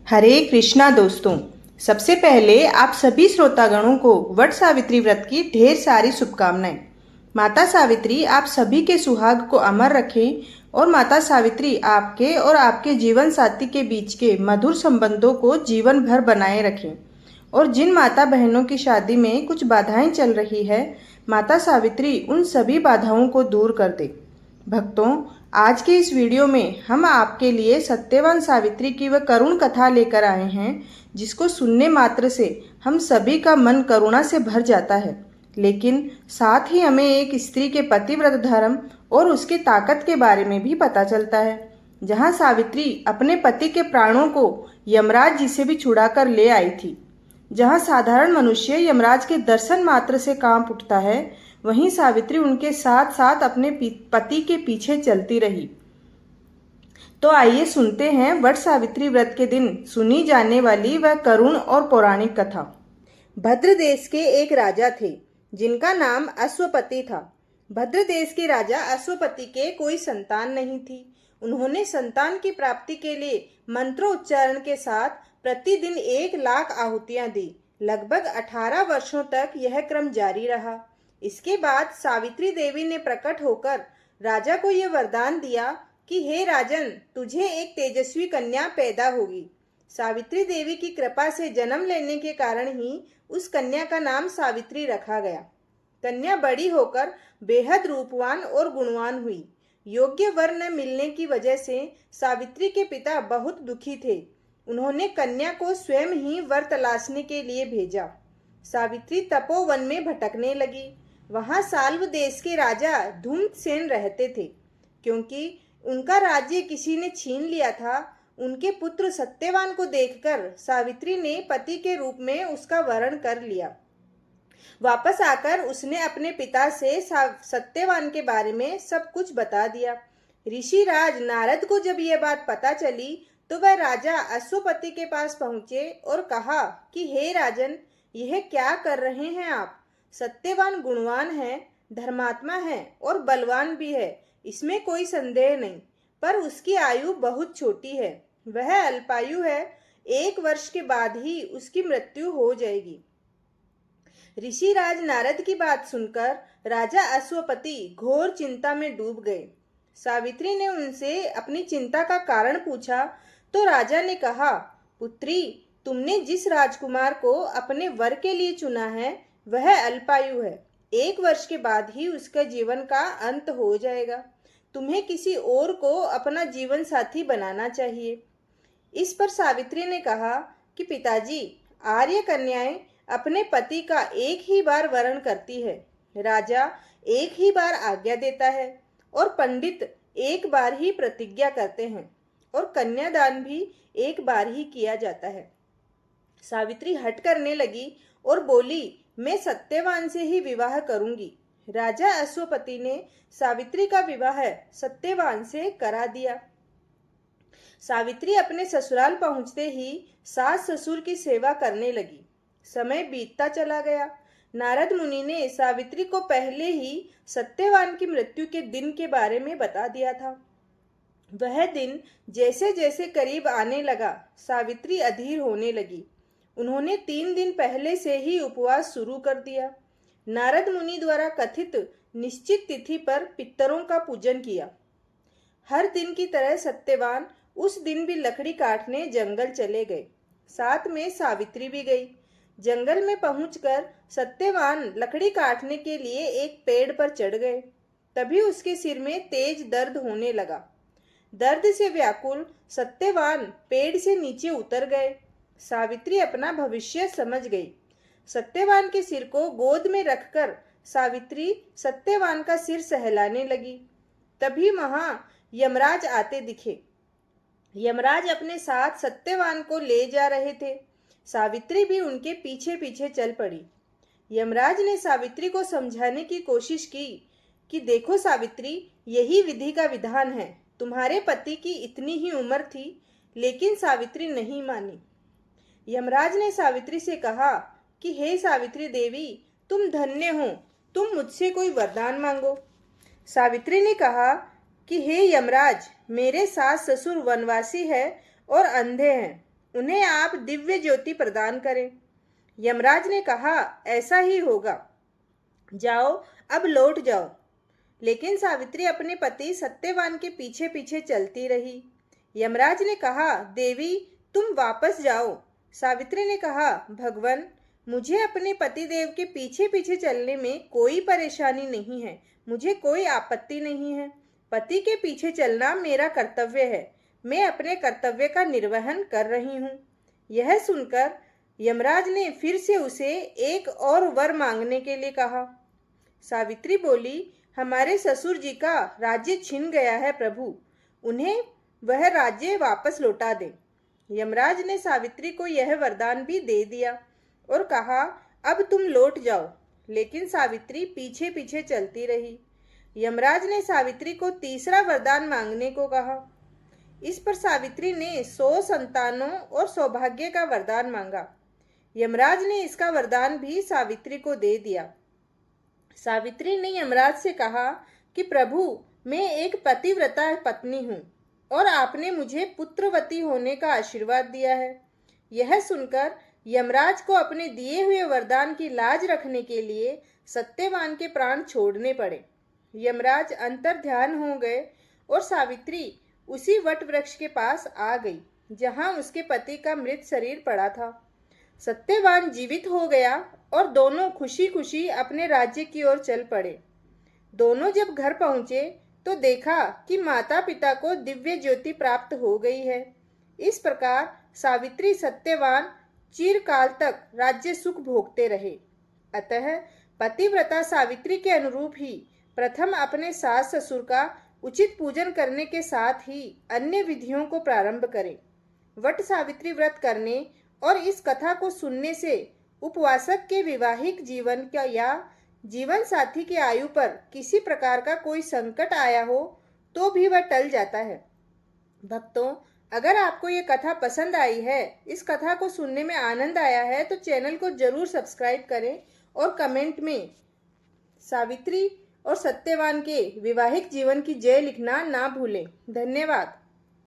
हरे कृष्णा दोस्तों, सबसे पहले आप सभी श्रोतागणों को वट सावित्री व्रत की ढेर सारी शुभकामनाएं। माता सावित्री आप सभी के सुहाग को अमर रखें और माता सावित्री आपके और आपके जीवन साथी के बीच के मधुर संबंधों को जीवन भर बनाए रखें। और जिन माता बहनों की शादी में कुछ बाधाएं चल रही है, माता सावित्री उन सभी बाधाओं को दूर कर दे। भक्तों, आज के इस वीडियो में हम आपके लिए सत्यवान सावित्री की वह करुण कथा लेकर आए हैं जिसको सुनने मात्र से हम सभी का मन करुणा से भर जाता है। लेकिन साथ ही हमें एक स्त्री के पतिव्रत धर्म और उसकी ताकत के बारे में भी पता चलता है। जहां सावित्री अपने पति के प्राणों को यमराज जी से भी छुड़ाकर ले आई थी, जहां साधारण मनुष्य यमराज के दर्शन मात्र से कांप उठता है, वहीं सावित्री उनके साथ साथ अपने पति के पीछे चलती रही। तो आइए सुनते हैं वट सावित्री व्रत के दिन सुनी जाने वाली वह करुण और पौराणिक कथा। भद्र देश के एक राजा थे जिनका नाम अश्वपति था। भद्र देश के राजा अश्वपति के कोई संतान नहीं थी। उन्होंने संतान की प्राप्ति के लिए मंत्रोच्चारण के साथ प्रतिदिन 1,00,000 आहुतियां दी। लगभग 18 वर्षों तक यह क्रम जारी रहा। इसके बाद सावित्री देवी ने प्रकट होकर राजा को यह वरदान दिया कि हे राजन, तुझे एक तेजस्वी कन्या पैदा होगी। सावित्री देवी की कृपा से जन्म लेने के कारण ही उस कन्या का नाम सावित्री रखा गया। कन्या बड़ी होकर बेहद रूपवान और गुणवान हुई। योग्य वर न मिलने की वजह से सावित्री के पिता बहुत दुखी थे। उन्होंने कन्या को स्वयं ही वर तलाशने के लिए भेजा। सावित्री तपोवन में भटकने लगी। वहां साल्व देश के राजा धूम्रसेन रहते थे। क्योंकि उनका राज्य किसी ने छीन लिया था, उनके पुत्र सत्यवान को देखकर सावित्री ने पति के रूप में उसका वरण कर लिया। वापस आकर उसने अपने पिता से सत्यवान के बारे में सब कुछ बता दिया। ऋषिराज नारद को जब यह बात पता चली तो वह राजा अश्वपति के पास पहुंचे और कहा कि हे राजन, यह क्या कर रहे हैं आप? सत्यवान गुणवान है, धर्मात्मा है और बलवान भी है, इसमें कोई संदेह नहीं, पर उसकी आयु बहुत छोटी है। वह अल्पायु है। 1 वर्ष के बाद ही उसकी मृत्यु हो जाएगी। ऋषिराज नारद की बात सुनकर राजा अश्वपति घोर चिंता में डूब गए। सावित्री ने उनसे अपनी चिंता का कारण पूछा तो राजा ने कहा, पुत्री, तुमने जिस राजकुमार को अपने वर के लिए चुना है वह अल्पायु है। 1 वर्ष के बाद ही उसका जीवन का अंत हो जाएगा। तुम्हें किसी और को अपना जीवन साथी बनाना चाहिए। इस पर सावित्री ने कहा कि पिताजी, आर्य कन्याएं अपने पति का एक ही बार वरण करती है, राजा एक ही बार आज्ञा देता है और पंडित एक बार ही प्रतिज्ञा करते हैं और कन्यादान भी एक बार ही किया जाता है। सावित्री हट करने लगी और बोली, मैं सत्यवान से ही विवाह करूंगी। राजा अश्वपति ने सावित्री का विवाह सत्यवान से करा दिया। सावित्री अपने ससुराल पहुंचते ही सास ससुर की सेवा करने लगी। समय बीतता चला गया। नारद मुनि ने सावित्री को पहले ही सत्यवान की मृत्यु के दिन के बारे में बता दिया था। वह दिन जैसे जैसे करीब आने लगा, सावित्री अधीर होने लगी। उन्होंने 3 दिन पहले से ही उपवास शुरू कर दिया। नारद मुनि द्वारा कथित निश्चित तिथि पर पितरों का पूजन किया। हर दिन की तरह सत्यवान उस दिन भी लकड़ी काटने जंगल चले गए। साथ में सावित्री भी गई। जंगल में पहुंचकर सत्यवान लकड़ी काटने के लिए एक पेड़ पर चढ़ गए। तभी उसके सिर में तेज दर्द होने लगा। दर्द से व्याकुल सत्यवान पेड़ से नीचे उतर गए। सावित्री अपना भविष्य समझ गई। सत्यवान के सिर को गोद में रखकर सावित्री सत्यवान का सिर सहलाने लगी। तभी वहां यमराज आते दिखे। यमराज अपने साथ सत्यवान को ले जा रहे थे। सावित्री भी उनके पीछे पीछे चल पड़ी। यमराज ने सावित्री को समझाने की कोशिश की कि देखो सावित्री, यही विधि का विधान है। तुम्हारे पति की इतनी ही उम्र थी, लेकिन सावित्री नहीं मानी। यमराज ने सावित्री से कहा कि हे सावित्री देवी, तुम धन्य हो, तुम मुझसे कोई वरदान मांगो। सावित्री ने कहा कि हे यमराज, मेरे सास ससुर वनवासी है और अंधे हैं। उन्हें आप दिव्य ज्योति प्रदान करें। यमराज ने कहा, ऐसा ही होगा, जाओ अब लौट जाओ। लेकिन सावित्री अपने पति सत्यवान के पीछे पीछे चलती रही। यमराज ने कहा, देवी तुम वापस जाओ। सावित्री ने कहा, भगवान मुझे अपने पति देव के पीछे पीछे चलने में कोई परेशानी नहीं है, मुझे कोई आपत्ति नहीं है। पति के पीछे चलना मेरा कर्तव्य है, मैं अपने कर्तव्य का निर्वहन कर रही हूँ। यह सुनकर यमराज ने फिर से उसे एक और वर मांगने के लिए कहा। सावित्री बोली, हमारे ससुर जी का राज्य छिन गया है प्रभु, उन्हें वह राज्य वापस लौटा दें। यमराज ने सावित्री को यह वरदान भी दे दिया और कहा, अब तुम लौट जाओ। लेकिन सावित्री पीछे पीछे चलती रही। यमराज ने सावित्री को तीसरा वरदान मांगने को कहा। इस पर सावित्री ने 100 संतानों और सौभाग्य का वरदान मांगा। यमराज ने इसका वरदान भी सावित्री को दे दिया। सावित्री ने यमराज से कहा कि प्रभु मैं एक पतिव्रता पत्नी हूँ और आपने मुझे पुत्रवती होने का आशीर्वाद दिया है। यह सुनकर यमराज को अपने दिए हुए वरदान की लाज रखने के लिए सत्यवान के प्राण छोड़ने पड़े। यमराज अंतर्ध्यान हो गए और सावित्री उसी वट वृक्ष के पास आ गई जहां उसके पति का मृत शरीर पड़ा था। सत्यवान जीवित हो गया और दोनों खुशी खुशी अपने राज्य की ओर चल पड़े। दोनों जब घर पहुंचे तो देखा कि माता पिता को दिव्य ज्योति प्राप्त हो गई है। इस प्रकार सावित्री सत्यवान चिरकाल तक राज्य सुख भोगते रहे। अतः पतिव्रता सावित्री के अनुरूप ही प्रथम अपने सास ससुर का उचित पूजन करने के साथ ही अन्य विधियों को प्रारंभ करें। वट सावित्री व्रत करने और इस कथा को सुनने से उपवासक के वैवाहिक जीवन का या जीवन साथी की आयु पर किसी प्रकार का कोई संकट आया हो तो भी वह टल जाता है। भक्तों, अगर आपको ये कथा पसंद आई है, इस कथा को सुनने में आनंद आया है तो चैनल को जरूर सब्सक्राइब करें और कमेंट में सावित्री और सत्यवान के वैवाहिक जीवन की जय लिखना ना भूलें। धन्यवाद।